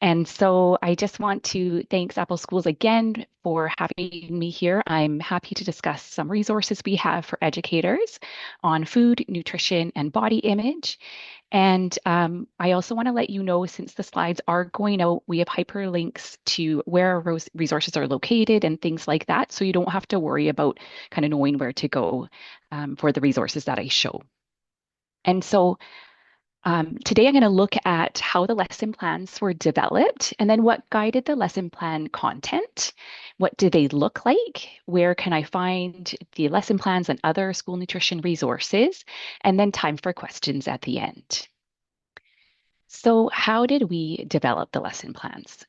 And so I just want to thank Apple Schools again for having me here. I'm happy to discuss some resources we have for educators on food, nutrition, and body image. And I also want to let you know, since the slides are going out, we have hyperlinks to where our resources are located and things like that. So you don't have to worry about kind of knowing where to go for the resources that I show. And so today, I'm going to look at how the lesson plans were developed and then what guided the lesson plan content. What do they look like? Where can I find the lesson plans and other school nutrition resources? And then time for questions at the end. So, how did we develop the lesson plans?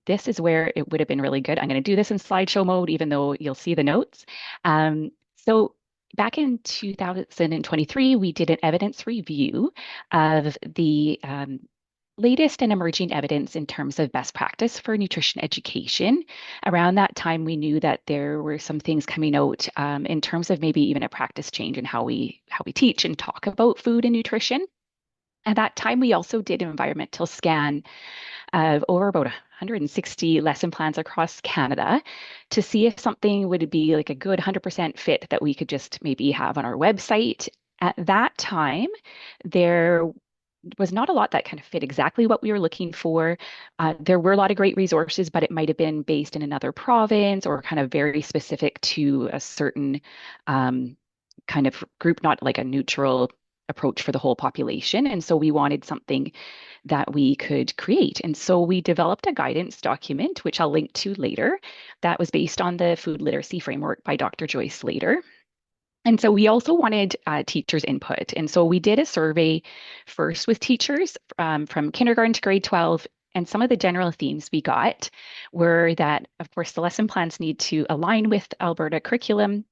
This is where it would have been really good. I'm going to do this in slideshow mode, even though you'll see the notes. So back in 2023, we did an evidence review of the latest and emerging evidence in terms of best practice for nutrition education. Around that time, we knew that there were some things coming out in terms of maybe even a practice change in how we teach and talk about food and nutrition. At that time, we also did an environmental scan of over about 160 lesson plans across Canada to see if something would be like a good 100% fit that we could just maybe have on our website. At that time, there was not a lot that kind of fit exactly what we were looking for. There were a lot of great resources, but it might have been based in another province or kind of very specific to a certain kind of group, not like a neutral approach for the whole population. And so we wanted something that we could create. And so we developed a guidance document, which I'll link to later, that was based on the food literacy framework by Dr. Joyce Slater. And so we also wanted teachers' input. And so we did a survey first with teachers from kindergarten to grade 12. And some of the general themes we got were that, of course, the lesson plans need to align with Alberta curriculum,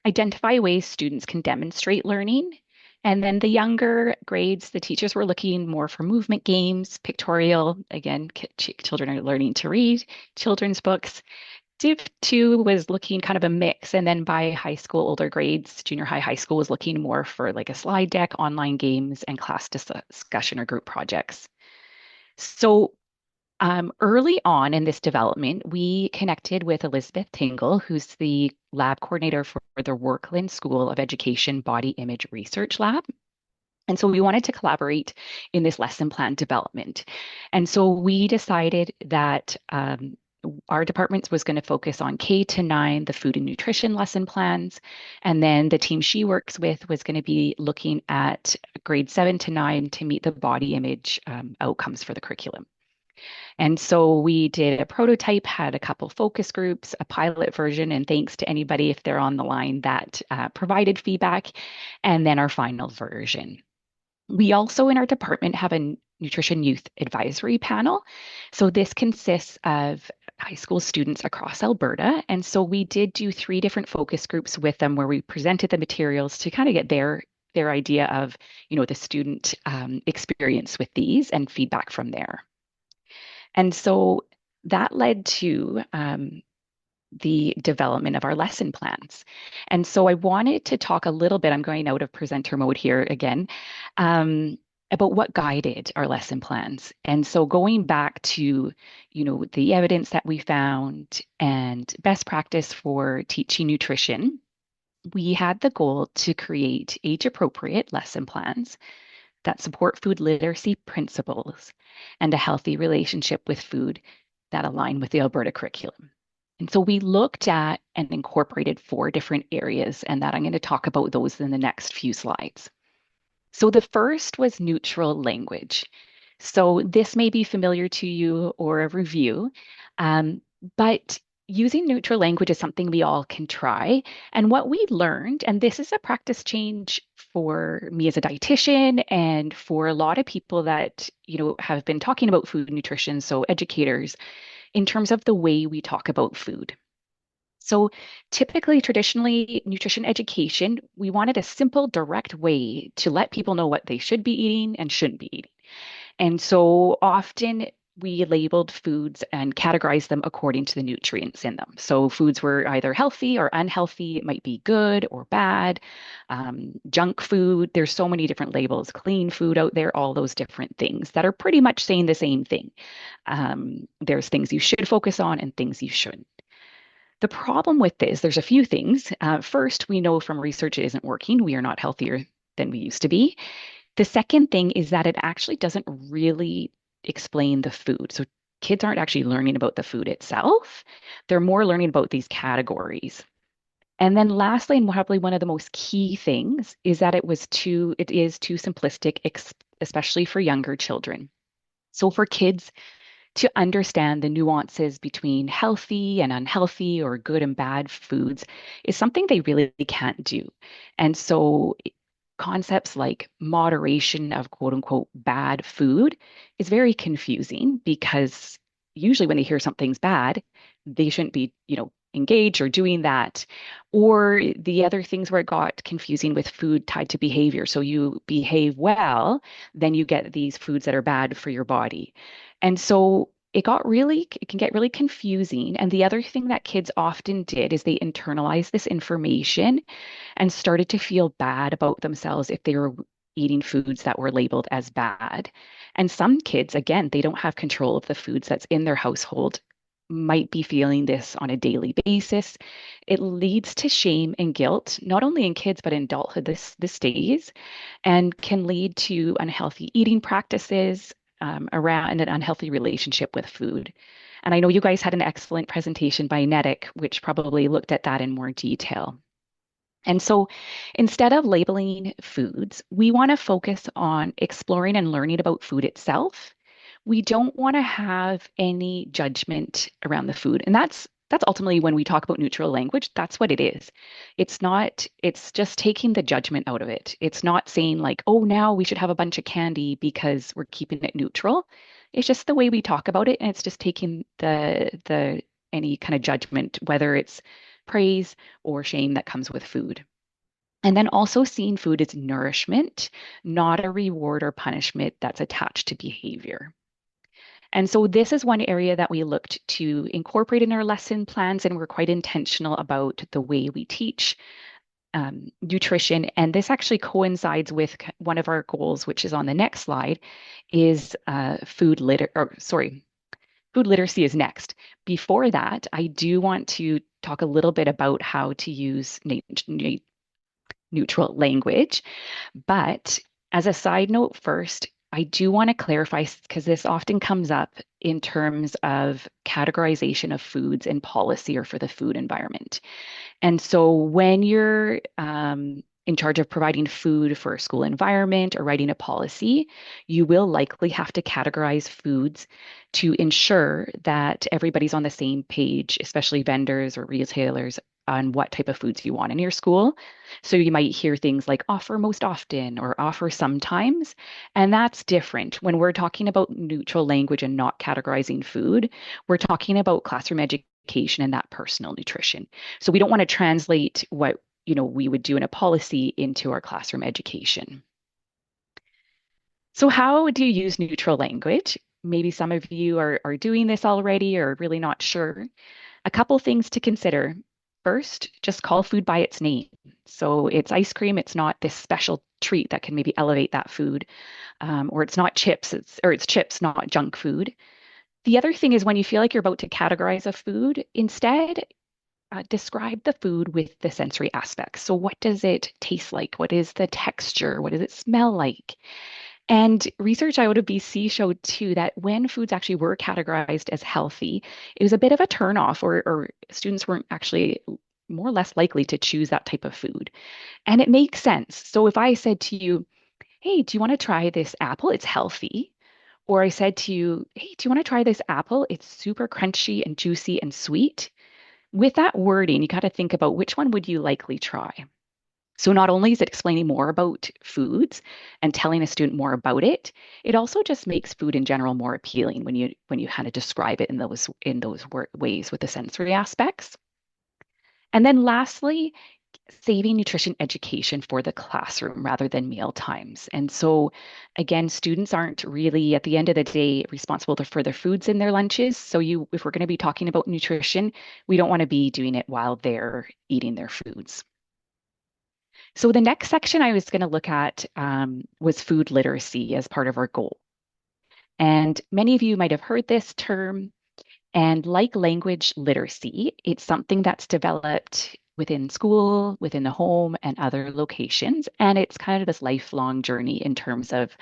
identify ways students can demonstrate learning. And then the younger grades, the teachers were looking more for movement games, pictorial. Again, children are learning to read, children's books. Div 2 was looking kind of a mix. And then by high school, older grades, junior high, high school was looking more for like a slide deck, online games, and class discussion or group projects. So early on in this development, we connected with Elizabeth Tingle, who's the lab coordinator for the Workland School of Education Body Image Research Lab. And so we wanted to collaborate in this lesson plan development. And so we decided that our department was going to focus on K to 9, the food and nutrition lesson plans. And then the team she works with was going to be looking at grade 7 to 9 to meet the body image outcomes for the curriculum. And so we did a prototype, had a couple focus groups, a pilot version, and thanks to anybody, if they're on the line, that provided feedback, and then our final version. We also in our department have a nutrition youth advisory panel. So this consists of high school students across Alberta. And so we did do 3 different focus groups with them where we presented the materials to kind of get their idea of, the student experience with these and feedback from there. And so that led to the development of our lesson plans. And so I wanted to talk a little bit, I'm going out of presenter mode here again, about what guided our lesson plans. And so going back to, the evidence that we found and best practice for teaching nutrition, we had the goal to create age-appropriate lesson plans that support food literacy principles and a healthy relationship with food that align with the Alberta curriculum. And so we looked at and incorporated 4 different areas, and that I'm going to talk about those in the next few slides. So the first was neutral language. So this may be familiar to you or a review, but using neutral language is something we all can try. And what we learned, and this is a practice change for me as a dietitian and for a lot of people that, have been talking about food nutrition, so educators, in terms of the way we talk about food. So typically, traditionally, nutrition education, we wanted a simple, direct way to let people know what they should be eating and shouldn't be eating. And so often we labeled foods and categorized them according to the nutrients in them. So foods were either healthy or unhealthy. It might be good or bad. Junk food, there's so many different labels, clean food out there, all those different things that are pretty much saying the same thing. There's things you should focus on and things you shouldn't. The problem with this, there's a few things. First, we know from research it isn't working. We are not healthier than we used to be. The second thing is that it actually doesn't really explain the food. So kids aren't actually learning about the food itself. They're more learning about these categories. And then lastly, and probably one of the most key things is that it is too simplistic, especially for younger children. So for kids to understand the nuances between healthy and unhealthy or good and bad foods is something they really can't do. And so concepts like moderation of quote unquote bad food is very confusing because usually when they hear something's bad, they shouldn't be, engaged or doing that. Or the other things where it got confusing with food tied to behavior. So you behave well, then you get these foods that are bad for your body. And so it can get really confusing. And the other thing that kids often did is they internalized this information and started to feel bad about themselves if they were eating foods that were labeled as bad. And some kids, again, they don't have control of the foods that's in their household, might be feeling this on a daily basis. It leads to shame and guilt, not only in kids, but in adulthood this days, and can lead to unhealthy eating practices around an unhealthy relationship with food. And I know you guys had an excellent presentation by Nedic, which probably looked at that in more detail. And so instead of labeling foods, we want to focus on exploring and learning about food itself. We don't want to have any judgment around the food. And that's ultimately when we talk about neutral language, that's what it is. It's just taking the judgment out of it. It's not saying like, oh, now we should have a bunch of candy because we're keeping it neutral. It's just the way we talk about it, and it's just taking the any kind of judgment, whether it's praise or shame that comes with food. And then also seeing food as nourishment, not a reward or punishment that's attached to behavior. And so this is one area that we looked to incorporate in our lesson plans, and we're quite intentional about the way we teach nutrition. And this actually coincides with one of our goals, which is on the next slide, is food literacy is next. Before that, I do want to talk a little bit about how to use neutral language. But as a side note first, I do want to clarify because this often comes up in terms of categorization of foods in policy or for the food environment. And so when you're in charge of providing food for a school environment or writing a policy, you will likely have to categorize foods to ensure that everybody's on the same page, especially vendors or retailers, on what type of foods you want in your school. So you might hear things like offer most often or offer sometimes. And that's different. When we're talking about neutral language and not categorizing food, we're talking about classroom education and that personal nutrition. So we don't want to translate what we would do in a policy into our classroom education. So how do you use neutral language? Maybe some of you are doing this already or really not sure. A couple things to consider. First, just call food by its name. So it's ice cream. It's not this special treat that can maybe elevate that food. Or it's not chips. It's chips, not junk food. The other thing is when you feel like you're about to categorize a food, instead describe the food with the sensory aspects. So, what does it taste like? What is the texture? What does it smell like? And research out of BC showed too that when foods actually were categorized as healthy, it was a bit of a turnoff, or students weren't actually more or less likely to choose that type of food. And it makes sense. So, if I said to you, hey, do you want to try this apple? It's healthy. Or I said to you, hey, do you want to try this apple? It's super crunchy and juicy and sweet. With that wording, you got to think about which one would you likely try. So not only is it explaining more about foods and telling a student more about it, it also just makes food in general more appealing when you kind of describe it in those ways with the sensory aspects. And then lastly, saving nutrition education for the classroom rather than meal times. And so, again, students aren't really, at the end of the day, responsible for their foods in their lunches. So, if we're going to be talking about nutrition, we don't want to be doing it while they're eating their foods. So, the next section I was going to look at was food literacy as part of our goal. And many of you might have heard this term. And like language literacy, it's something that's developed within school, within the home, and other locations. And it's kind of this lifelong journey in terms of,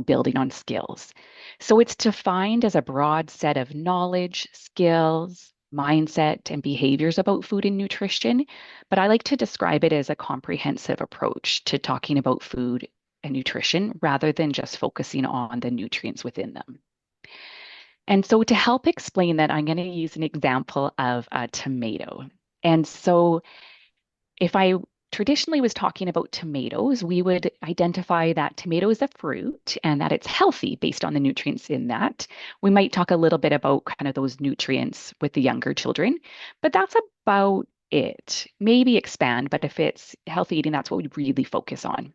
building on skills. So it's defined as a broad set of knowledge, skills, mindset, and behaviors about food and nutrition. But I like to describe it as a comprehensive approach to talking about food and nutrition rather than just focusing on the nutrients within them. And so to help explain that, I'm going to use an example of a tomato. And so if I traditionally was talking about tomatoes, we would identify that tomato is a fruit and that it's healthy based on the nutrients in that. We might talk a little bit about kind of those nutrients with the younger children, but that's about it. Maybe expand, but if it's healthy eating, that's what we really focus on.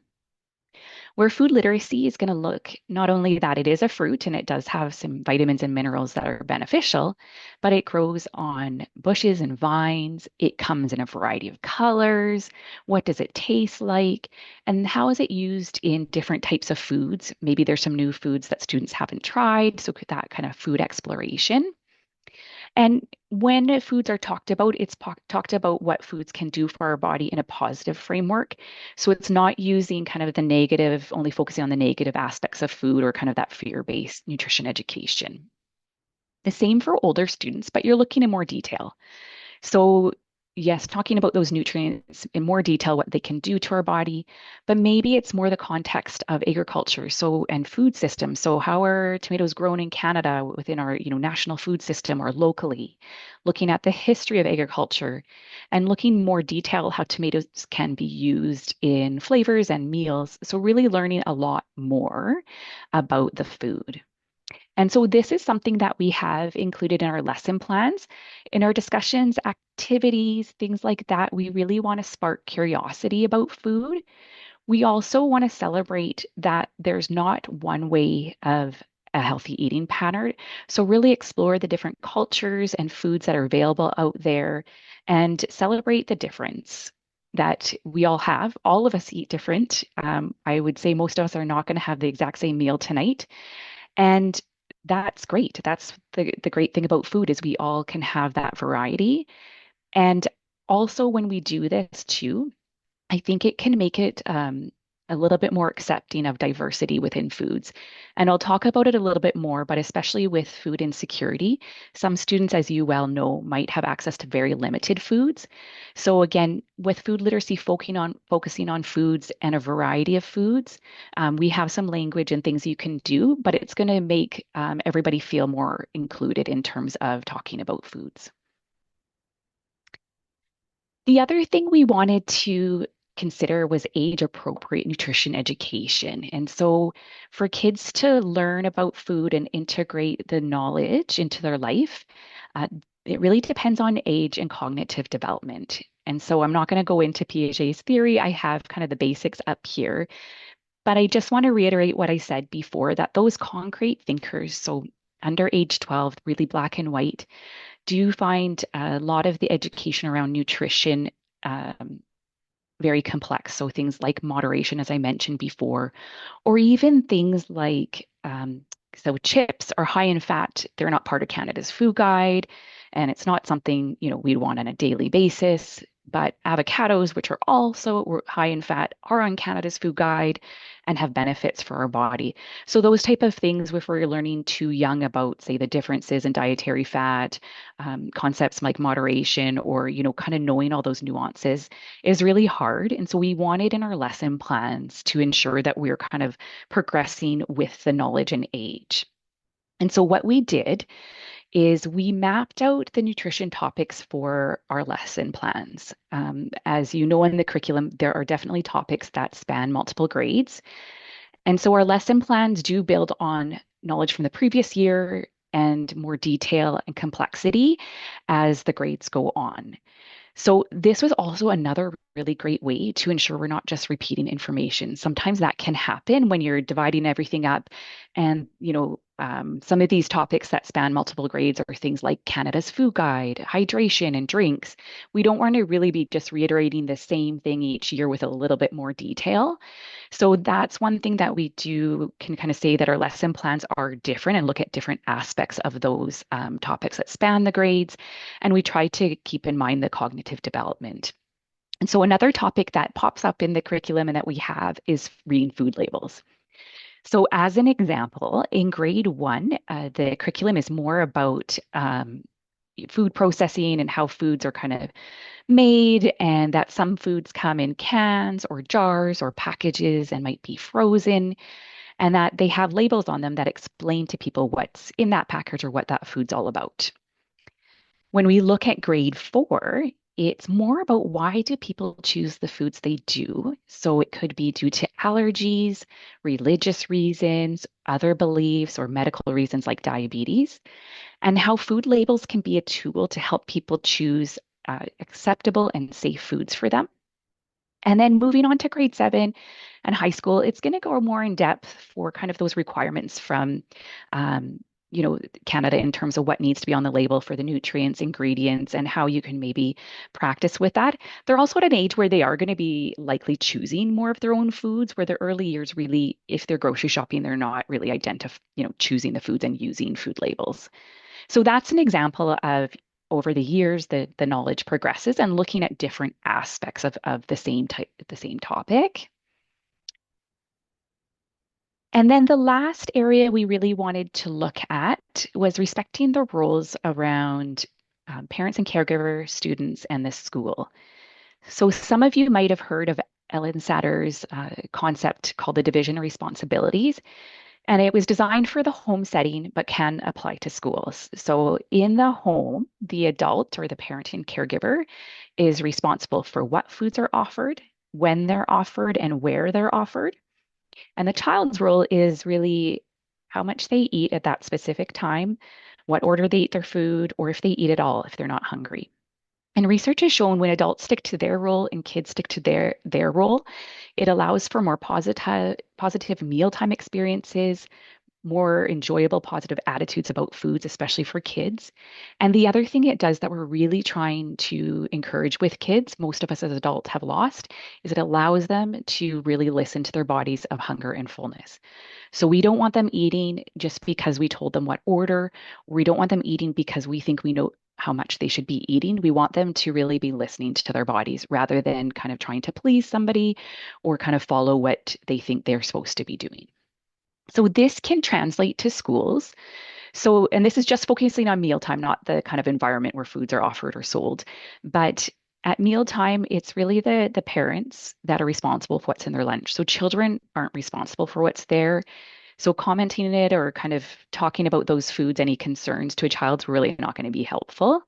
Where food literacy is going to look not only that it is a fruit and it does have some vitamins and minerals that are beneficial, but it grows on bushes and vines. It comes in a variety of colors. What does it taste like? And how is it used in different types of foods? Maybe there's some new foods that students haven't tried. So that kind of food exploration. And when foods are talked about, it's talked about what foods can do for our body in a positive framework. So it's not using kind of the negative, only focusing on the negative aspects of food or kind of that fear-based nutrition education. The same for older students, but you're looking in more detail. So, yes, talking about those nutrients in more detail, what they can do to our body, but maybe it's more the context of agriculture, so and food systems. So, how are tomatoes grown in Canada within our, national food system or locally? Looking at the history of agriculture and looking more detail how tomatoes can be used in flavors and meals. So, really learning a lot more about the food. And so this is something that we have included in our lesson plans. In our discussions, activities, things like that, we really want to spark curiosity about food. We also want to celebrate that there's not one way of a healthy eating pattern. So really explore the different cultures and foods that are available out there and celebrate the difference that we all have. All of us eat different. I would say most of us are not going to have the exact same meal tonight. And that's great. That's the great thing about food is we all can have that variety. And also when we do this too, I think it can make it a little bit more accepting of diversity within foods. And I'll talk about it a little bit more, but especially with food insecurity, some students, as you well know, might have access to very limited foods. So again, with food literacy focusing on foods and a variety of foods, we have some language and things you can do, but it's going to make everybody feel more included in terms of talking about foods. The other thing we wanted to consider was age appropriate nutrition education. And so, for kids to learn about food and integrate the knowledge into their life, uh, it really depends on age and cognitive development. And so, I'm not going to go into Piaget's theory. I have kind of the basics up here, but I just want to reiterate what I said before that those concrete thinkers, so under age 12, really black and white, do you find a lot of the education around nutrition very complex? So things like moderation, as I mentioned before, or even things like so chips are high in fat. They're not part of Canada's food guide, and it's not something we'd want on a daily basis. But avocados, which are also high in fat, are on Canada's food guide and have benefits for our body. So those type of things, if we're learning too young about, say, the differences in dietary fat, concepts like moderation, or kind of knowing all those nuances, is really hard. And so we wanted in our lesson plans to ensure that we're kind of progressing with the knowledge and age. And so what we did is we mapped out the nutrition topics for our lesson plans. As you know, in the curriculum, there are definitely topics that span multiple grades. And so our lesson plans do build on knowledge from the previous year and more detail and complexity as the grades go on. So this was also another really great way to ensure we're not just repeating information. Sometimes that can happen when you're dividing everything up. And, some of these topics that span multiple grades are things like Canada's Food Guide, hydration, and drinks. We don't want to really be just reiterating the same thing each year with a little bit more detail. So that's one thing that we do can kind of say that our lesson plans are different and look at different aspects of those topics that span the grades. And we try to keep in mind the cognitive development. And so another topic that pops up in the curriculum and that we have is reading food labels. So as an example, in grade one, the curriculum is more about food processing and how foods are kind of made, and that some foods come in cans or jars or packages and might be frozen, and that they have labels on them that explain to people what's in that package or what that food's all about. When we look at grade four, it's more about why do people choose the foods they do. So it could be due to allergies, religious reasons, other beliefs, or medical reasons like diabetes, and how food labels can be a tool to help people choose acceptable and safe foods for them. And then moving on to grade seven and high school, it's going to go more in depth for kind of those requirements from, um, Canada in terms of what needs to be on the label for the nutrients, ingredients, and how you can maybe practice with that. They're also at an age where they are going to be likely choosing more of their own foods, where the early years really, if they're grocery shopping, they're not really choosing the foods and using food labels. So that's an example of over the years the knowledge progresses and looking at different aspects of the same topic. And then the last area we really wanted to look at was respecting the roles around parents and caregivers, students, and the school. So some of you might have heard of Ellen Satter's concept called the division of responsibilities. And it was designed for the home setting, but can apply to schools. So in the home, the adult or the parent and caregiver is responsible for what foods are offered, when they're offered, and where they're offered. And the child's role is really how much they eat at that specific time, what order they eat their food, or if they eat at all if they're not hungry. And research has shown when adults stick to their role and kids stick to their role, it allows for more positive mealtime experiences, more enjoyable, positive attitudes about foods, especially for kids. And the other thing it does that we're really trying to encourage with kids, most of us as adults have lost, is it allows them to really listen to their bodies of hunger and fullness. So we don't want them eating just because we told them what order. We don't want them eating because we think we know how much they should be eating. We want them to really be listening to their bodies rather than kind of trying to please somebody or kind of follow what they think they're supposed to be doing. So this can translate to schools. So, and this is just focusing on mealtime, not the kind of environment where foods are offered or sold. But at mealtime, it's really the parents that are responsible for what's in their lunch. So children aren't responsible for what's there. So commenting it or kind of talking about those foods, any concerns to a child's really not going to be helpful.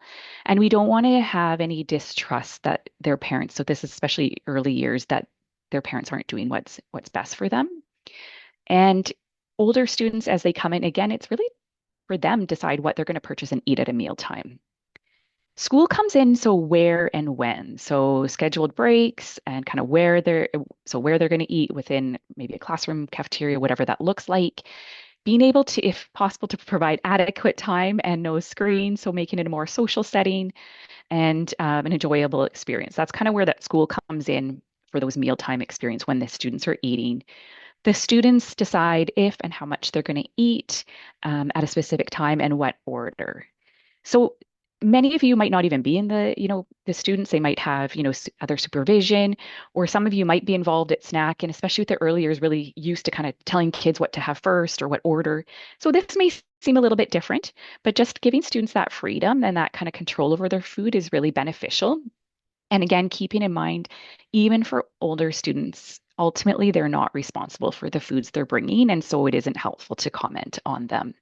And we don't want to have any distrust that their parents, so this is especially early years, that their parents aren't doing what's best for them. And older students, as they come in, again, it's really for them decide what they're going to purchase and eat at a mealtime. School comes in, so where and when. So scheduled breaks and kind of where they're going to eat within maybe a classroom, cafeteria, whatever that looks like. Being able to, if possible, to provide adequate time and no screen, so making it a more social setting and an enjoyable experience. That's kind of where that school comes in for those mealtime experience when the students are eating. The students decide if and how much they're going to eat at a specific time and what order. So many of you might not even be in the students. They might have, other supervision, or some of you might be involved at snack, and especially with the early years, really used to kind of telling kids what to have first or what order. So this may seem a little bit different, but just giving students that freedom and that kind of control over their food is really beneficial. And again, keeping in mind, even for older students, ultimately they're not responsible for the foods they're bringing. And so it isn't helpful to comment on them,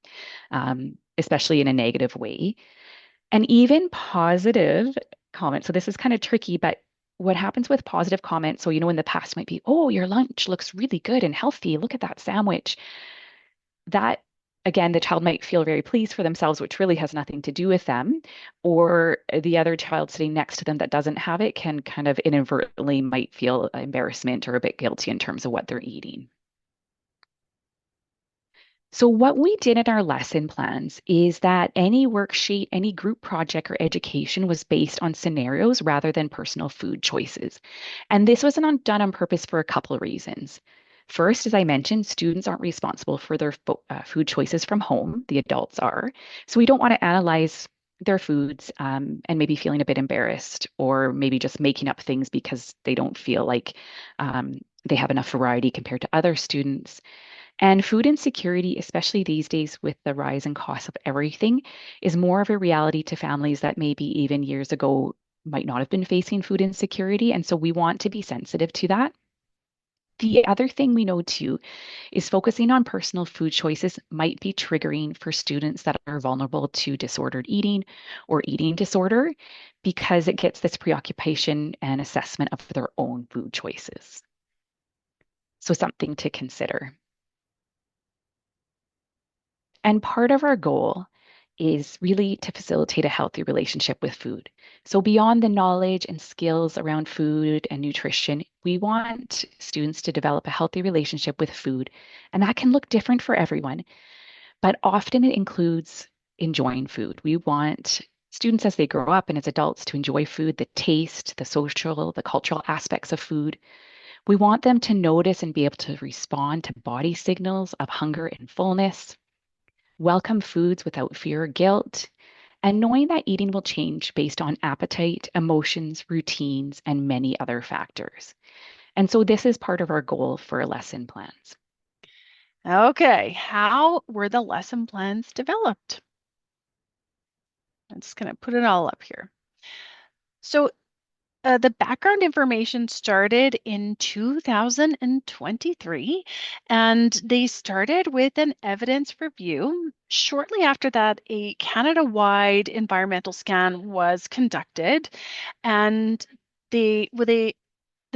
especially in a negative way. And even positive comments. So this is kind of tricky, but what happens with positive comments? So, in the past might be, oh, your lunch looks really good and healthy. Look at that sandwich. That Again, the child might feel very pleased for themselves, which really has nothing to do with them, or the other child sitting next to them that doesn't have it can kind of inadvertently might feel embarrassment or a bit guilty in terms of what they're eating. So what we did in our lesson plans is that any worksheet, any group project or education was based on scenarios rather than personal food choices. And this was done on purpose for a couple of reasons. First, as I mentioned, students aren't responsible for their food choices from home. The adults are. So we don't want to analyze their foods and maybe feeling a bit embarrassed or maybe just making up things because they don't feel like they have enough variety compared to other students. And food insecurity, especially these days with the rise in cost of everything, is more of a reality to families that maybe even years ago might not have been facing food insecurity. And so we want to be sensitive to that. The other thing we know too is focusing on personal food choices might be triggering for students that are vulnerable to disordered eating or eating disorder because it gets this preoccupation and assessment of their own food choices. So, something to consider. And part of our goal is really to facilitate a healthy relationship with food. So, beyond the knowledge and skills around food and nutrition, we want students to develop a healthy relationship with food. And that can look different for everyone, but often it includes enjoying food. We want students as they grow up and as adults to enjoy food, the taste, the social, the cultural aspects of food. We want them to notice and be able to respond to body signals of hunger and fullness, welcome foods without fear or guilt, and knowing that eating will change based on appetite, emotions, routines, and many other factors. And so this is part of our goal for lesson plans. Okay, how were the lesson plans developed? I'm just going to put it all up here. So the background information started in 2023, and they started with an evidence review. Shortly after that, a Canada-wide environmental scan was conducted, and they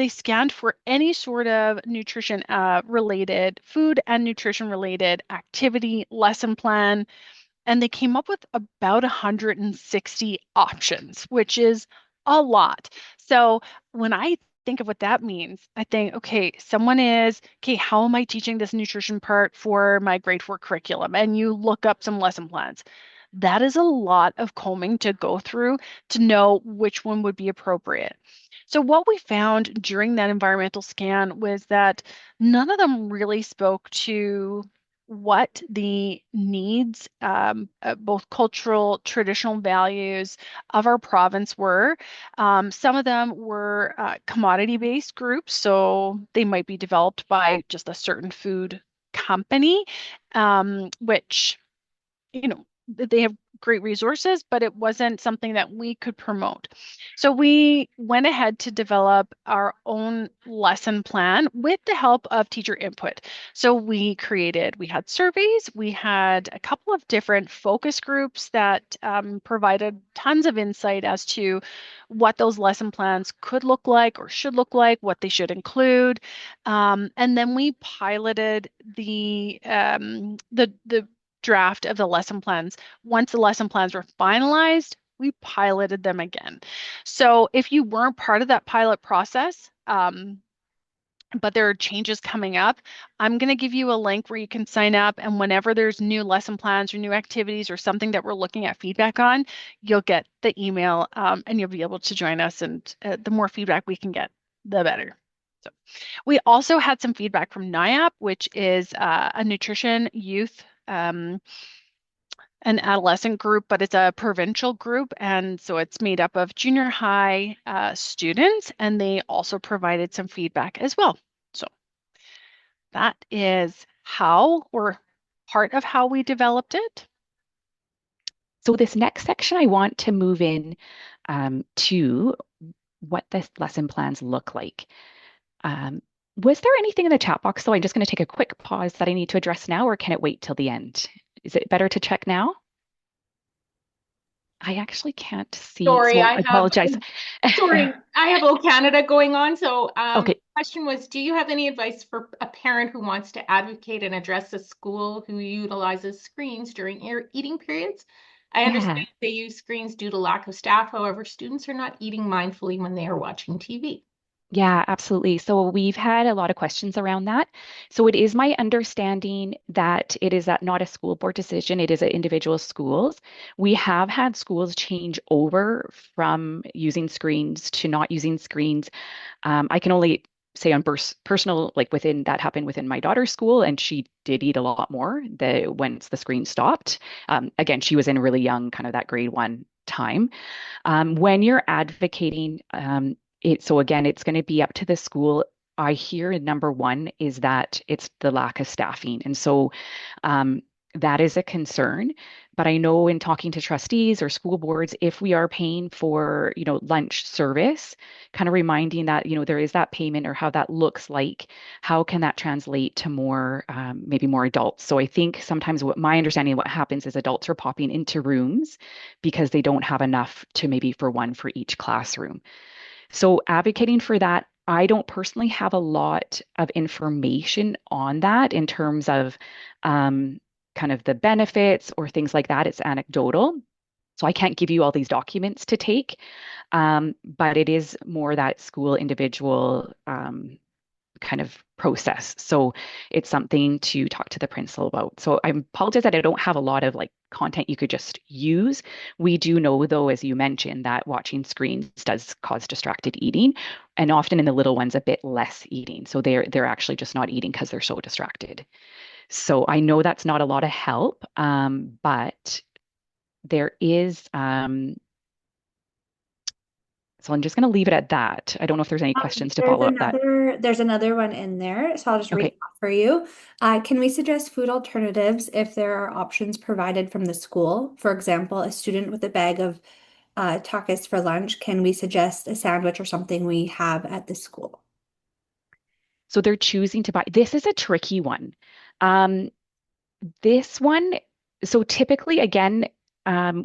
scanned for any sort of nutrition related food and nutrition related activity lesson plan, and they came up with about 160 options, which is a lot. So when I think of what that means, I think, okay, okay, how am I teaching this nutrition part for my grade 4 curriculum? And you look up some lesson plans. That is a lot of combing to go through to know which one would be appropriate. So what we found during that environmental scan was that none of them really spoke to what the needs, both cultural, traditional values of our province were. Some of them were commodity-based groups, so they might be developed by just a certain food company, which they have great resources, but it wasn't something that we could promote. So we went ahead to develop our own lesson plan with the help of teacher input. So we had surveys, we had a couple of different focus groups that provided tons of insight as to what those lesson plans could look like or should look like, what they should include. And then we piloted the draft of the lesson plans. Once the lesson plans were finalized, we piloted them again. So if you weren't part of that pilot process, but there are changes coming up, I'm going to give you a link where you can sign up. And whenever there's new lesson plans or new activities or something that we're looking at feedback on, you'll get the email and you'll be able to join us. And the more feedback we can get, the better. So we also had some feedback from NIAP, which is a nutrition youth an adolescent group, but it's a provincial group. And so it's made up of junior high students, and they also provided some feedback as well. So that is how, or part of how we developed it. So this next section, I want to move in to what the lesson plans look like. Was there anything in the chat box, though? I'm just going to take a quick pause that I need to address now, or can it wait till the end? Is it better to check now? I actually can't see, Sorry, so I I have apologize. sorry, I have O Canada going on. So, Okay. question was, do you have any advice for a parent who wants to advocate and address a school who utilizes screens during eating periods? I Yeah. understand they use screens due to lack of staff. However, students are not eating mindfully when they are watching TV. Yeah, absolutely. So we've had a lot of questions around that. So it is my understanding that it is that not a school board decision, it is at individual schools. We have had schools change over from using screens to not using screens. I can only say on personal, like within that happened within my daughter's school, and she did eat a lot more once the screen stopped. Again, she was in really young, kind of that grade one time. When you're advocating, so again, it's going to be up to the school. I hear number one is that it's the lack of staffing. And so um, that is a concern. But I know in talking to trustees or school boards, if we are paying for, lunch service, kind of reminding that, there is that payment or how that looks like, how can that translate to more, maybe more adults? So I think sometimes what my understanding of what happens is adults are popping into rooms because they don't have enough to maybe for one for each classroom. So advocating for that, I don't personally have a lot of information on that in terms of um, kind of the benefits or things like that. It's anecdotal. So I can't give you all these documents to take, but it is more that school individual kind of process. So it's something to talk to the principal about. So I apologize that I don't have a lot of like content you could just use. We do know though, as you mentioned, that watching screens does cause distracted eating, and often in the little ones a bit less eating. So they're actually just not eating because they're so distracted. So I know that's not a lot of help, but there is so I'm just going to leave it at that. I don't know if there's any questions to follow up that. There's another one in there, so I'll just read it Okay. off for you. Can we suggest food alternatives if there are options provided from the school? For example, a student with a bag of tacos for lunch, can we suggest a sandwich or something we have at the school? So they're choosing to buy. This is a tricky one. Um, this one, so typically, again,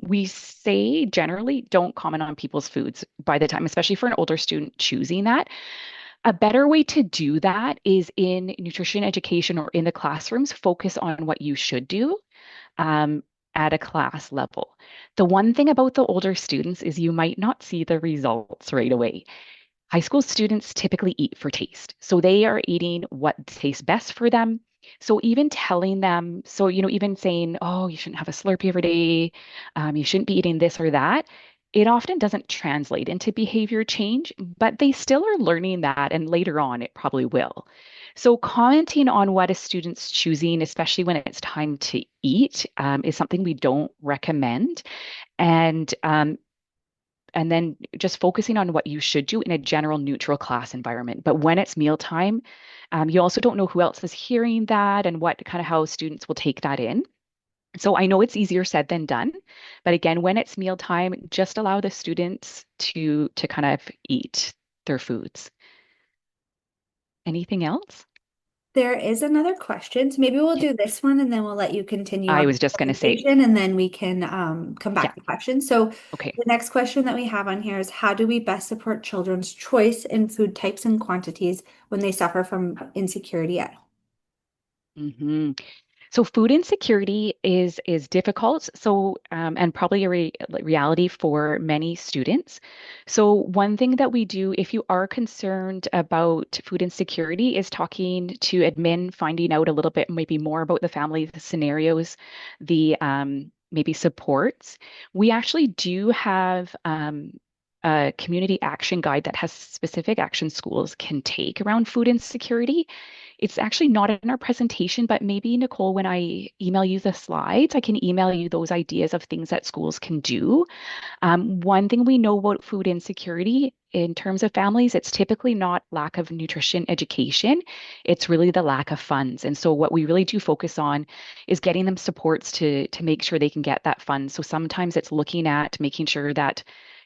we say generally don't comment on people's foods by the time, especially for an older student choosing that. A better way to do that is in nutrition education or in the classrooms, focus on what you should do um, at a class level. The one thing about the older students is you might not see the results right away. High school students typically eat for taste. So they are eating what tastes best for them. So even telling them, so, even saying, oh, you shouldn't have a Slurpee every day, you shouldn't be eating this or that, it often doesn't translate into behavior change, but they still are learning that. And later on, it probably will. So commenting on what a student's choosing, especially when it's time to eat, is something we don't recommend. And and then just focusing on what you should do in a general neutral class environment. But when it's mealtime, you also don't know who else is hearing that and what kind of how students will take that in. So I know it's easier said than done, but again, when it's mealtime, just allow the students to kind of eat their foods. Anything else? There is another question, so maybe we'll do this one and then we'll let you continue I on was just the going to say, presentation and then we can come yeah, back to questions. So okay. the next question that we have on here is how do we best support children's choice in food types and quantities when they suffer from insecurity at home? hmm So food insecurity is difficult. So and probably a reality for many students. So one thing that we do, if you are concerned about food insecurity, is talking to admin, finding out a little bit maybe more about the family, the scenarios, the maybe supports. We actually do have a community action guide that has specific action schools can take around food insecurity. It's actually not in our presentation, but maybe Nicole, when I email you the slides, I can email you those ideas of things that schools can do. One thing we know about food insecurity in terms of families, it's typically not lack of nutrition education. It's really the lack of funds. And so what we really do focus on is getting them supports to make sure they can get that fund. So sometimes it's looking at making sure that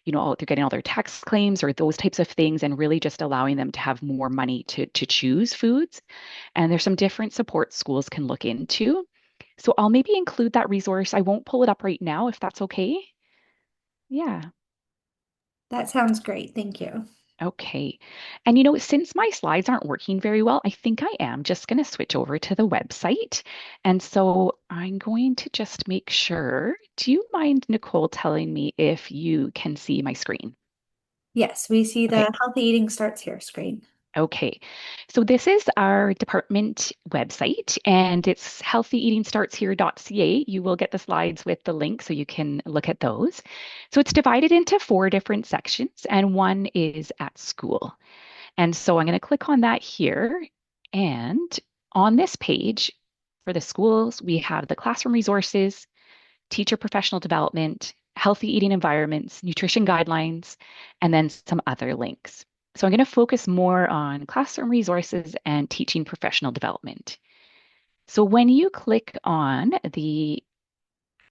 they're getting all their tax claims or those types of things and really just allowing them to have more money to choose foods. And there's some different support schools can look into. So I'll maybe include that resource. I won't pull it up right now if that's okay. Yeah. That sounds great. Thank you. Okay. And since my slides aren't working very well, I think I am just going to switch over to the website. And so I'm going to just make sure. Do you mind, Nicole, telling me if you can see my screen? Yes, we see Okay. the Healthy Eating Starts Here screen. Okay, so this is our department website, and it's healthyeatingstartshere.ca. You will get the slides with the link so you can look at those. So it's divided into 4 different sections, and one is at school. And so I'm going to click on that here. And on this page for the schools, we have the classroom resources, teacher professional development, healthy eating environments, nutrition guidelines, and then some other links. So I'm going to focus more on classroom resources and teaching professional development. So when you click on the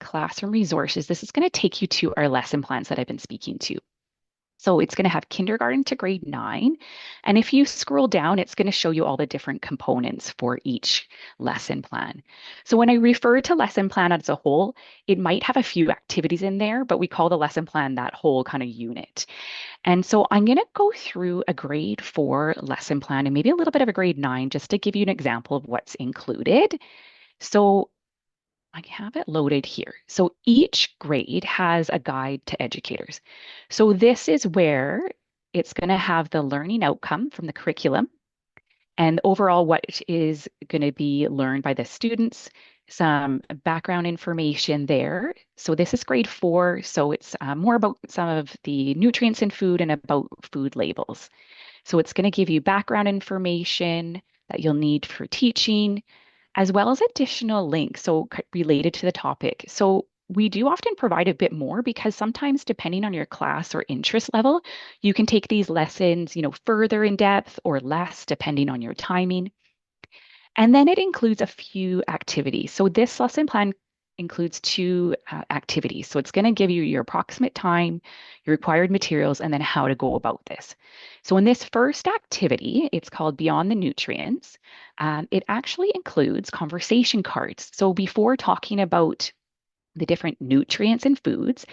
classroom resources, this is going to take you to our lesson plans that I've been speaking to. So it's going to have kindergarten to grade 9. And if you scroll down, it's going to show you all the different components for each lesson plan. So when I refer to lesson plan as a whole, it might have a few activities in there, but we call the lesson plan that whole kind of unit. And so I'm going to go through a grade 4 lesson plan and maybe a little bit of a grade 9 just to give you an example of what's included. So I have it loaded here. So each grade has a guide to educators. So this is where it's going to have the learning outcome from the curriculum and overall what is going to be learned by the students, some background information there. So this is grade 4. So it's more about some of the nutrients in food and about food labels. So it's going to give you background information that you'll need for teaching, as well as additional links, so related to the topic. So we do often provide a bit more because sometimes depending on your class or interest level, you can take these lessons, further in depth or less depending on your timing. And then it includes a few activities. So this lesson plan includes 2 activities. So it's going to give you your approximate time, your required materials, and then how to go about this. So in this first activity, it's called Beyond the Nutrients. It actually includes conversation cards. So before talking about the different nutrients in foods,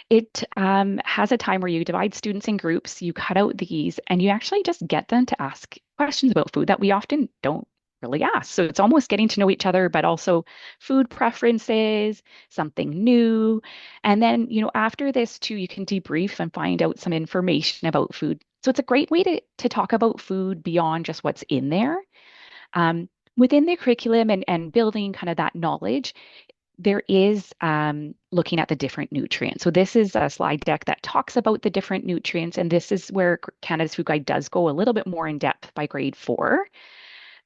it has a time where you divide students in groups, you cut out these, and you actually just get them to ask questions about food that we often don't really ask. So it's almost getting to know each other, but also food preferences, something new. And then, after this too, you can debrief and find out some information about food. So it's a great way to talk about food beyond just what's in there. Within the curriculum and building kind of that knowledge, there is looking at the different nutrients. So this is a slide deck that talks about the different nutrients, and this is where Canada's Food Guide does go a little bit more in depth by grade 4.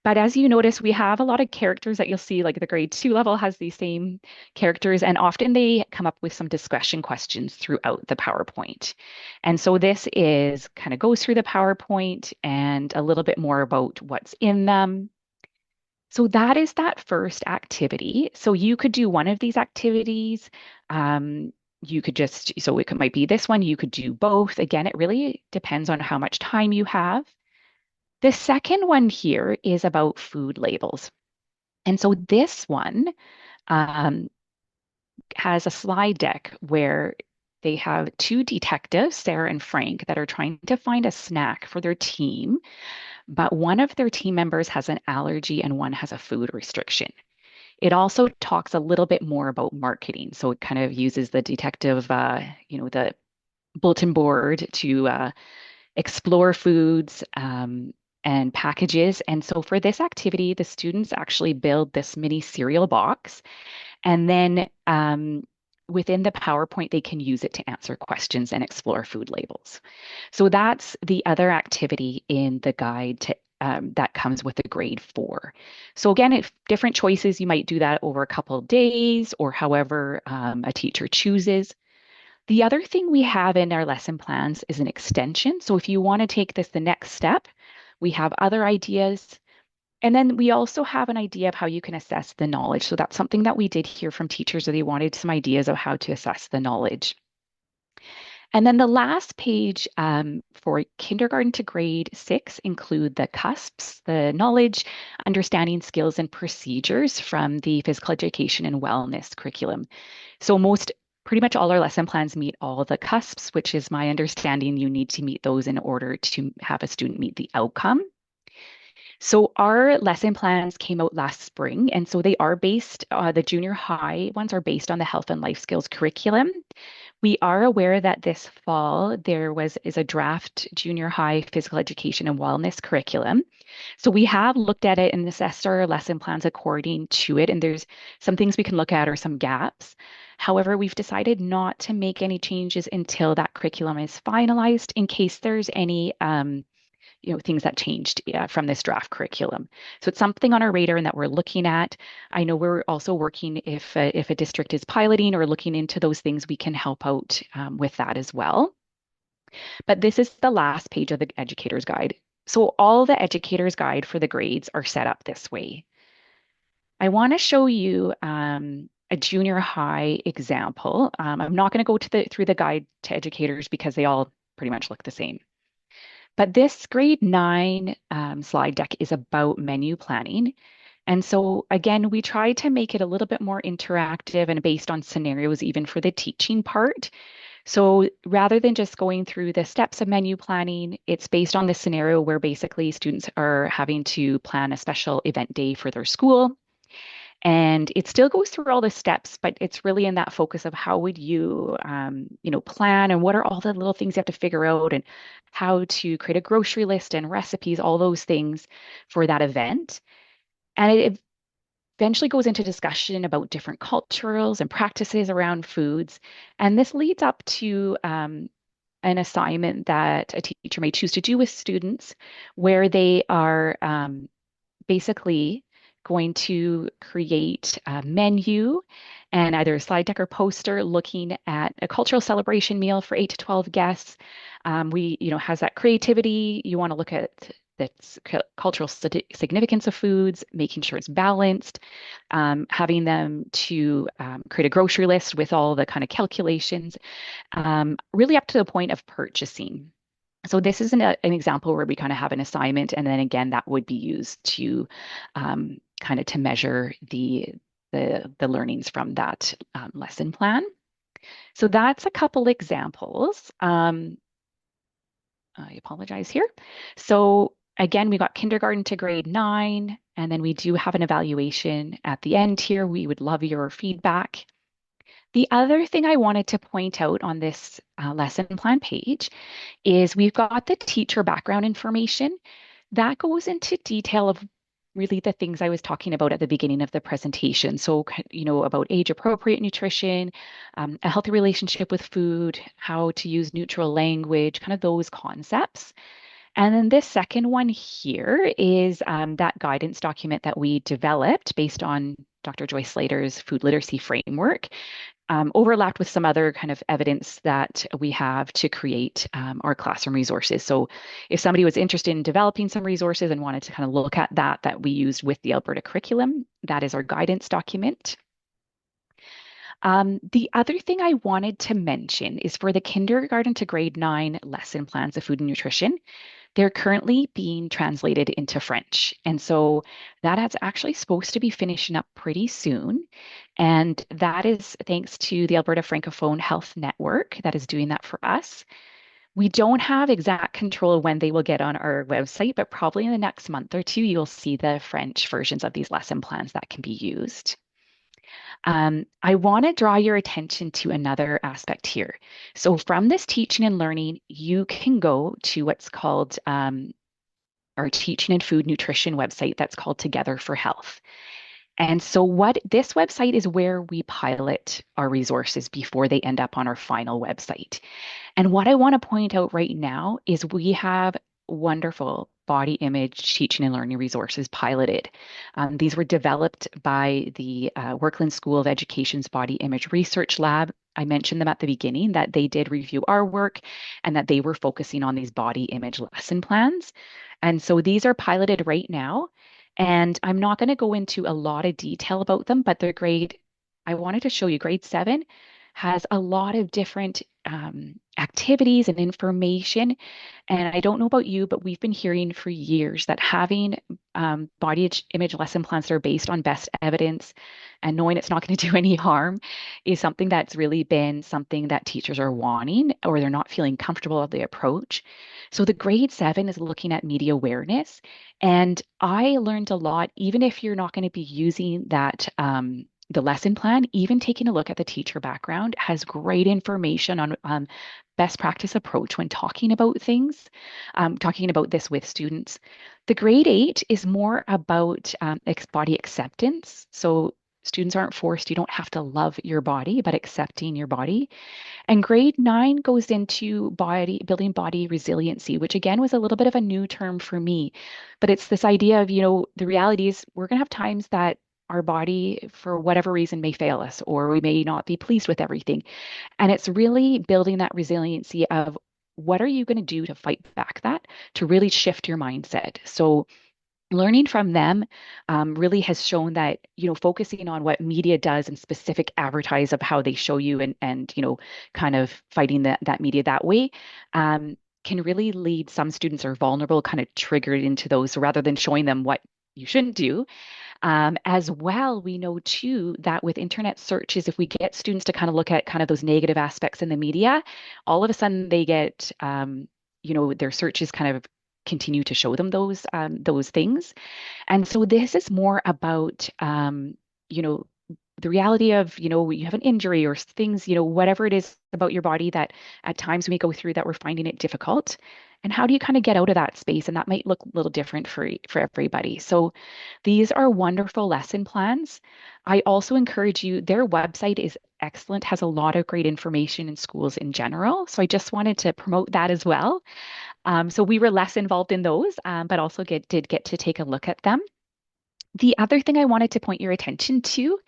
But as you notice, we have a lot of characters that you'll see, like the grade 2 level has these same characters, and often they come up with some discussion questions throughout the PowerPoint. And so this is kind of goes through the PowerPoint and a little bit more about what's in them. So that is that first activity. So you could do one of these activities. You could just, so it might be this one, you could do both. Again, it really depends on how much time you have. The second one here is about food labels. And so this one has a slide deck where they have 2 detectives, Sarah and Frank, that are trying to find a snack for their team, but one of their team members has an allergy and one has a food restriction. It also talks a little bit more about marketing. So it kind of uses the detective, the bulletin board to explore foods and packages. And so for this activity, the students actually build this mini cereal box. And then within the PowerPoint, they can use it to answer questions and explore food labels. So that's the other activity in the guide that comes with the grade 4. So again, if different choices, you might do that over a couple of days or however a teacher chooses. The other thing we have in our lesson plans is an extension. So if you want to take this the next step, we have other ideas. And then we also have an idea of how you can assess the knowledge. So that's something that we did hear from teachers, that they wanted some ideas of how to assess the knowledge. And then the last page for kindergarten to grade 6 include the CUSPs, the knowledge, understanding, skills, and procedures from the physical education and wellness curriculum. So most Pretty much all our lesson plans meet all the cusps, which is my understanding you need to meet those in order to have a student meet the outcome. So our lesson plans came out last spring, and so they are based, the junior high ones are based on the health and life skills curriculum. We are aware that this fall there is a draft junior high physical education and wellness curriculum. So we have looked at it and assessed our lesson plans according to it, and there's some things we can look at or some gaps. However, we've decided not to make any changes until that curriculum is finalized in case there's any things that changed from this draft curriculum. So it's something on our radar and that we're looking at. I know we're also working if a district is piloting or looking into those things, we can help out with that as well. But this is the last page of the educator's guide. So all the educator's guide for the grades are set up this way. I want to show you a junior high example. I'm not going to go through the guide to educators because they all pretty much look the same. But this grade 9 slide deck is about menu planning. And so again, we tried to make it a little bit more interactive and based on scenarios even for the teaching part. So rather than just going through the steps of menu planning, it's based on the scenario where basically students are having to plan a special event day for their school. And it still goes through all the steps, but it's really in that focus of how would you, plan and what are all the little things you have to figure out and how to create a grocery list and recipes, all those things for that event. And it eventually goes into discussion about different cultures and practices around foods. And this leads up to an assignment that a teacher may choose to do with students where they are basically going to create a menu and either a slide deck or poster looking at a cultural celebration meal for 8 to 12 guests. Has that creativity. You want to look at the cultural significance of foods, making sure it's balanced, having them to create a grocery list with all the kind of calculations, really up to the point of purchasing. So this is an example where we kind of have an assignment, and then again, that would be used to kind of to measure the learnings from that lesson plan. So that's a couple examples. I apologize here. So again, we got kindergarten to grade 9, and then we do have an evaluation at the end here. We would love your feedback. The other thing I wanted to point out on this lesson plan page is we've got the teacher background information. That goes into detail of really the things I was talking about at the beginning of the presentation. So, about age-appropriate nutrition, a healthy relationship with food, how to use neutral language, kind of those concepts. And then this second one here is that guidance document that we developed based on Dr. Joyce Slater's food literacy framework, overlapped with some other kind of evidence that we have to create our classroom resources. So if somebody was interested in developing some resources and wanted to kind of look at that we used with the Alberta curriculum, that is our guidance document. The other thing I wanted to mention is for the kindergarten to grade 9 lesson plans of food and nutrition, they're currently being translated into French. And so that is actually supposed to be finishing up pretty soon. And that is thanks to the Alberta Francophone Health Network that is doing that for us. We don't have exact control of when they will get on our website, but probably in the next month or two, you'll see the French versions of these lesson plans that can be used. I want to draw your attention to another aspect here. So from this teaching and learning, you can go to what's called our teaching and food nutrition website that's called Together for Health. And so what this website is where we pilot our resources before they end up on our final website. And what I want to point out right now is we have wonderful body image teaching and learning resources piloted. These were developed by the Workland School of Education's Body Image Research Lab. I mentioned them at the beginning that they did review our work and that they were focusing on these body image lesson plans. And so these are piloted right now. And I'm not going to go into a lot of detail about them, but they're grade, I wanted to show you grade 7. has a lot of different activities and information. And I don't know about you, but we've been hearing for years that having body image lesson plans that are based on best evidence and knowing it's not going to do any harm is something that's really been something that teachers are wanting, or they're not feeling comfortable with the approach. So the grade 7 is looking at media awareness. And I learned a lot, even if you're not going to be using that. The lesson plan, even taking a look at the teacher background, has great information on best practice approach when talking about things, talking about this with students. The grade 8 is more about body acceptance. So students aren't forced, you don't have to love your body, but accepting your body. And grade 9 goes into building body resiliency, which again was a little bit of a new term for me. But it's this idea of, the reality is we're going to have times that our body, for whatever reason, may fail us, or we may not be pleased with everything. And it's really building that resiliency of what are you going to do to fight back that, to really shift your mindset. So learning from them really has shown that focusing on what media does and specific advertise of how they show you and kind of fighting that media that way can really lead some students are vulnerable, kind of triggered into those rather than showing them what you shouldn't do. As well, we know too that with internet searches, if we get students to kind of look at kind of those negative aspects in the media, all of a sudden they get, their searches kind of continue to show them those things. And so this is more about, the reality of, you have an injury or things, whatever it is about your body that at times we go through that we're finding it difficult. And how do you kind of get out of that space? And that might look a little different for everybody. So these are wonderful lesson plans. I also encourage you, their website is excellent, has a lot of great information in schools in general. So I just wanted to promote that as well. So we were less involved in those, but also did get to take a look at them. The other thing I wanted to point your attention to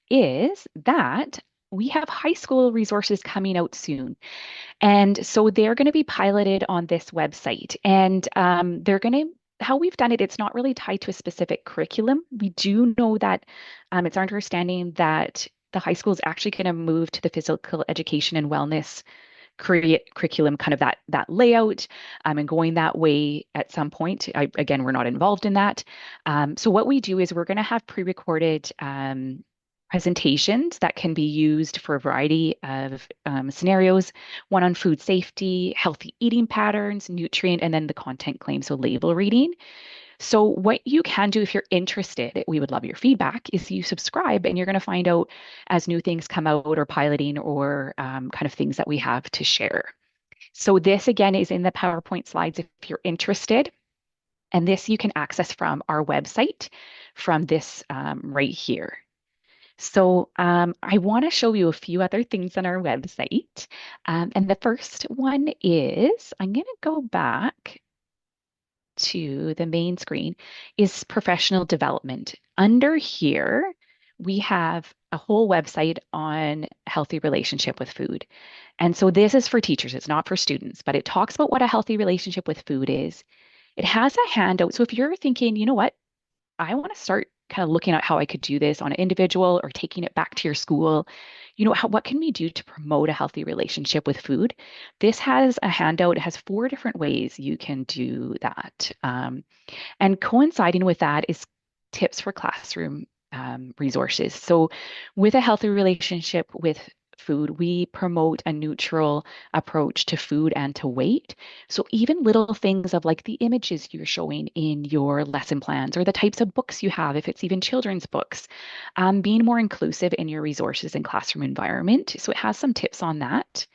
is that we have high school resources coming out soon. And so they're going to be piloted on this website. And how we've done it, it's not really tied to a specific curriculum. We do know that it's our understanding that the high school is actually going to move to the physical education and wellness curriculum, kind of that layout, and going that way at some point. Again, we're not involved in that. So what we do is we're going to have pre-recorded presentations that can be used for a variety of scenarios, one on food safety, healthy eating patterns, nutrient, and then the content claim, so label reading. So what you can do if you're interested, we would love your feedback, is you subscribe and you're going to find out as new things come out or piloting or kind of things that we have to share. So this again is in the PowerPoint slides if you're interested. And this you can access from our website from this right here. So I want to show you a few other things on our website. And the first one is, I'm going to go back to the main screen, is professional development. Under here, we have a whole website on healthy relationship with food. And so this is for teachers, it's not for students, but it talks about what a healthy relationship with food is. It has a handout. So if you're thinking, you know what, I want to start kind of looking at how I could do this on an individual or taking it back to your school, what can we do to promote a healthy relationship with food? This has a handout. It has 4 different ways you can do that. And coinciding with that is tips for classroom resources. So with a healthy relationship with food, we promote a neutral approach to food and to weight. So even little things of like the images you're showing in your lesson plans or the types of books you have, if it's even children's books, being more inclusive in your resources and classroom environment. So it has some tips on that.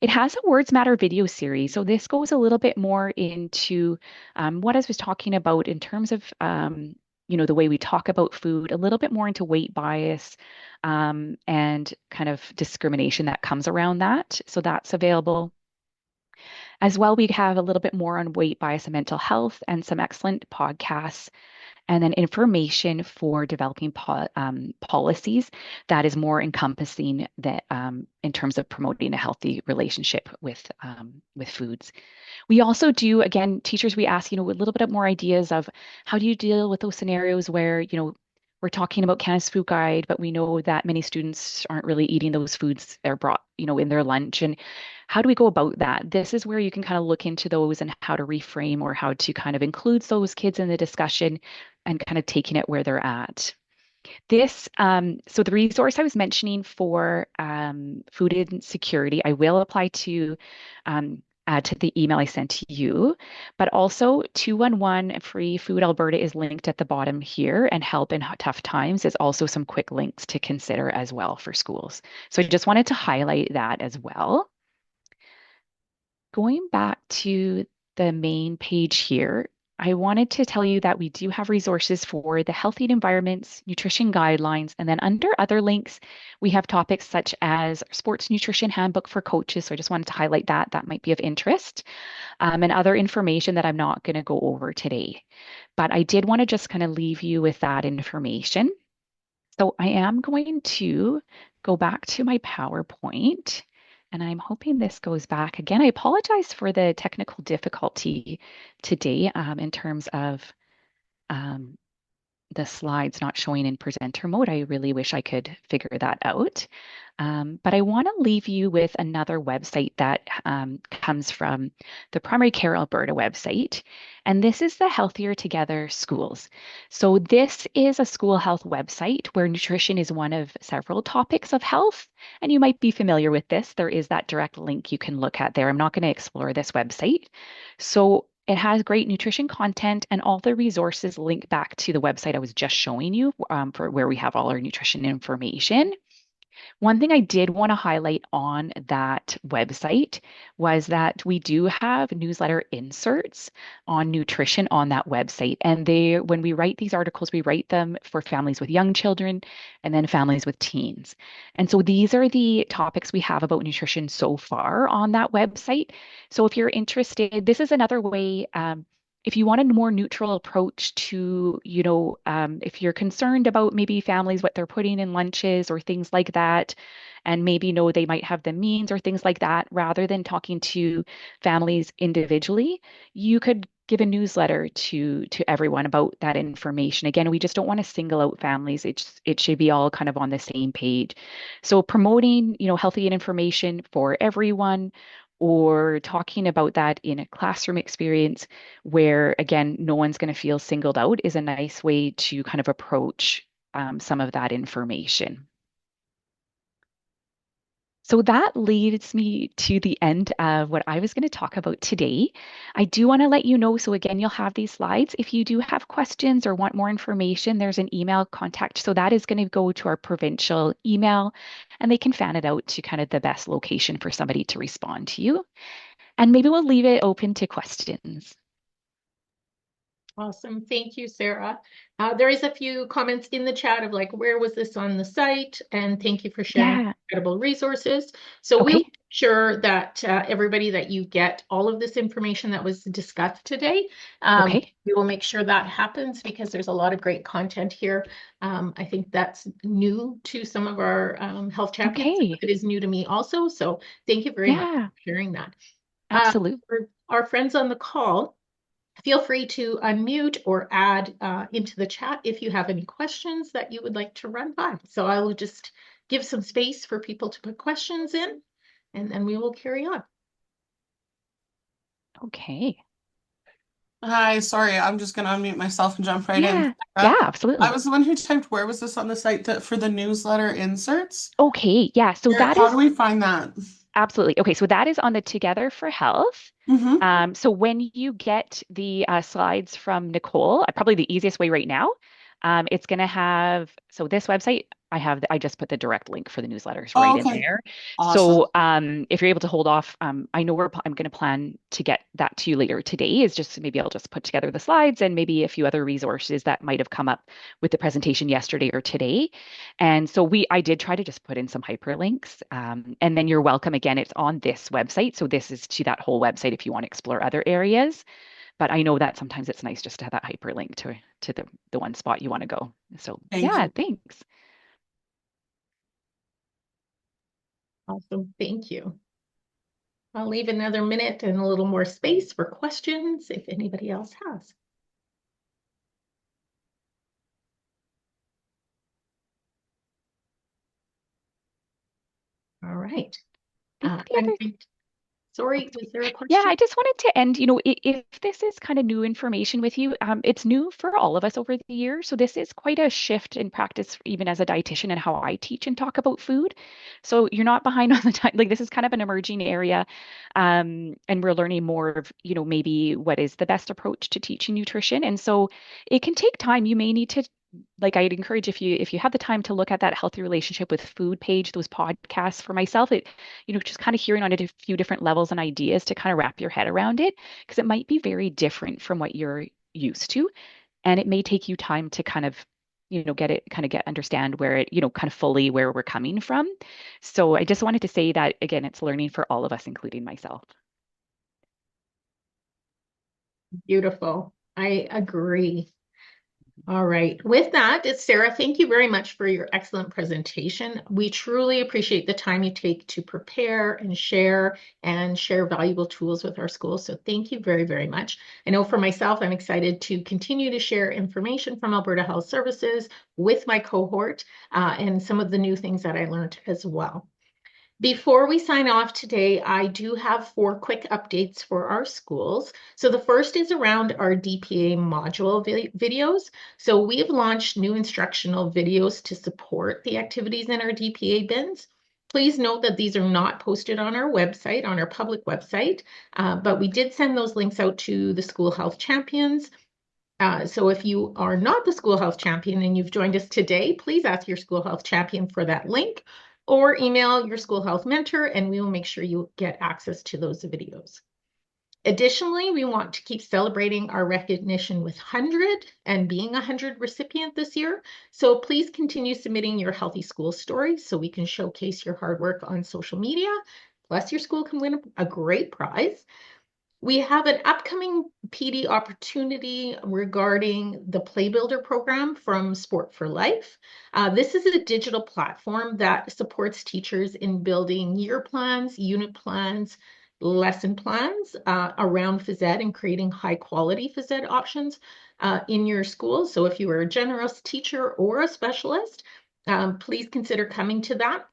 It has a Words Matter video series. So this goes a little bit more into what I was talking about in terms of the way we talk about food, a little bit more into weight bias and kind of discrimination that comes around that. So that's available. As well, we have a little bit more on weight bias and mental health and some excellent podcasts, and then information for developing policies that is more encompassing that in terms of promoting a healthy relationship with foods. We also do, again, teachers, we ask, a little bit more ideas of how do you deal with those scenarios where, we're talking about Canada's Food Guide, but we know that many students aren't really eating those foods they're brought, in their lunch. And how do we go about that? This is where you can kind of look into those and how to reframe or how to kind of include those kids in the discussion and kind of taking it where they're at. So the resource I was mentioning for food insecurity, I will apply to add to the email I sent to you, but also 211 Free Food Alberta is linked at the bottom here, and Help in Tough Times is also some quick links to consider as well for schools. So I just wanted to highlight that as well. Going back to the main page here, I wanted to tell you that we do have resources for the healthy environments, nutrition guidelines, and then under other links, we have topics such as sports nutrition handbook for coaches. So I just wanted to highlight that. That might be of interest, and other information that I'm not going to go over today. But I did want to just kind of leave you with that information. So I am going to go back to my PowerPoint. And I'm hoping this goes back. Again, I apologize for the technical difficulty today in terms of the slides not showing in presenter mode. I really wish I could figure that out. But I want to leave you with another website that comes from the Primary Care Alberta website. And this is the Healthier Together Schools. So this is a school health website where nutrition is one of several topics of health. And you might be familiar with this. There is that direct link you can look at there. I'm not going to explore this website. So it has great nutrition content, and all the resources link back to the website I was just showing you for where we have all our nutrition information. One thing I did want to highlight on that website was that we do have newsletter inserts on nutrition on that website. And when we write these articles, we write them for families with young children and then families with teens. And so these are the topics we have about nutrition so far on that website. So if you're interested, this is another way. If you want a more neutral approach to, if you're concerned about maybe families, what they're putting in lunches or things like that, and maybe know they might have the means or things like that, rather than talking to families individually, you could give a newsletter to everyone about that information. Again, we just don't want to single out families. It should be all kind of on the same page. So promoting, healthy information for everyone, or talking about that in a classroom experience where, again, no one's going to feel singled out is a nice way to kind of approach some of that information. So that leads me to the end of what I was going to talk about today. I do want to let you know, so again, you'll have these slides. If you do have questions or want more information, there's an email contact. So that is going to go to our provincial email, and they can fan it out to kind of the best location for somebody to respond to you. And maybe we'll leave it open to questions. Awesome. Thank you, Sarah. There is a few comments in the chat of like, where was this on the site? And thank you for sharing incredible resources. So we'll make sure that everybody that you get all of this information that was discussed today. We will make sure that happens because there's a lot of great content here. I think that's new to some of our health champions. It is new to me also. So thank you very much for sharing that. Absolutely. For our friends on the call, feel free to unmute or add into the chat if you have any questions that you would like to run by. So I will just give some space for people to put questions in, and then we will carry on. Okay. Hi, sorry, I'm just going to unmute myself and jump right in. Yeah, absolutely. I was the one who typed, where was this on the site for the newsletter inserts? Okay, yeah. So how do we find that? Absolutely. Okay, so that is on the Together for Health. So when you get the slides from Nicole, probably the easiest way right now, it's going to have, so this website, I just put the direct link for the newsletters right in there. Awesome. So if you're able to hold off, I know I'm going to plan to get that to you later today, is just maybe I'll just put together the slides and maybe a few other resources that might have come up with the presentation yesterday or today. And so I did try to just put in some hyperlinks, and then you're welcome. Again, it's on this website. So this is to that whole website if you want to explore other areas. But I know that sometimes it's nice just to have that hyperlink to the one spot you want to go. So thanks. Awesome. Thank you. I'll leave another minute and a little more space for questions if anybody else has. All right. I think the other Sorry, was there a Yeah, question? I just wanted to end, if this is kind of new information with you, it's new for all of us over the years. So this is quite a shift in practice, even as a dietitian and how I teach and talk about food. So you're not behind on the time. Like this is kind of an emerging area. And we're learning more of, maybe what is the best approach to teaching nutrition. And so it can take time. You may need to like I'd encourage if you have the time to look at that healthy relationship with food page, those podcasts for myself, just kind of hearing on a few different levels and ideas to kind of wrap your head around it, because it might be very different from what you're used to. And it may take you time to kind of, understand where it, kind of fully where we're coming from. So I just wanted to say that again, it's learning for all of us, including myself. Beautiful. I agree. All right. With that, it's Sarah. Thank you very much for your excellent presentation. We truly appreciate the time you take to prepare and share valuable tools with our schools. So thank you very, very much. I know for myself, I'm excited to continue to share information from Alberta Health Services with my cohort and some of the new things that I learned as well. Before we sign off today, I do have 4 quick updates for our schools. So the first is around our DPA module videos. So we have launched new instructional videos to support the activities in our DPA bins. Please note that these are not posted on our website, on our public website, but we did send those links out to the school health champions. So if you are not the school health champion and you've joined us today, please ask your school health champion for that link or email your school health mentor and we will make sure you get access to those videos. Additionally, we want to keep celebrating our recognition with 100 and being a 100 recipient this year. So please continue submitting your healthy school stories so we can showcase your hard work on social media. Plus, your school can win a great prize. We have an upcoming PD opportunity regarding the Play Builder program from Sport for Life. This is a digital platform that supports teachers in building year plans, unit plans, lesson plans around phys ed and creating high quality phys ed options in your school. So if you are a generous teacher or a specialist, please consider coming to that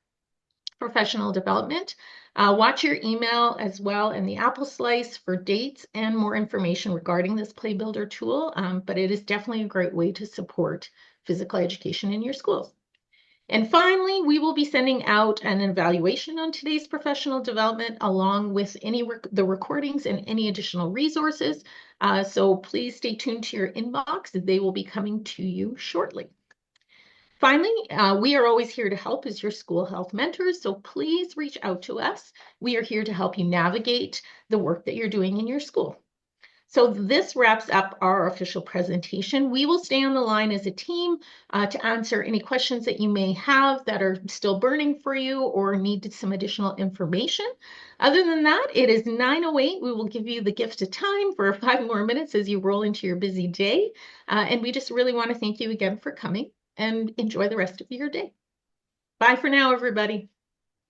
professional development. Watch your email as well and the Apple Slice for dates and more information regarding this Play Builder tool, but it is definitely a great way to support physical education in your schools. And finally, we will be sending out an evaluation on today's professional development along with the recordings and any additional resources. So please stay tuned to your inbox. They will be coming to you shortly. Finally, we are always here to help as your school health mentors, so please reach out to us. We are here to help you navigate the work that you're doing in your school. So this wraps up our official presentation. We will stay on the line as a team to answer any questions that you may have that are still burning for you or needed some additional information. Other than that, it is 9:08. We will give you the gift of time for 5 more minutes as you roll into your busy day. And we just really want to thank you again for coming and enjoy the rest of your day. Bye for now, everybody.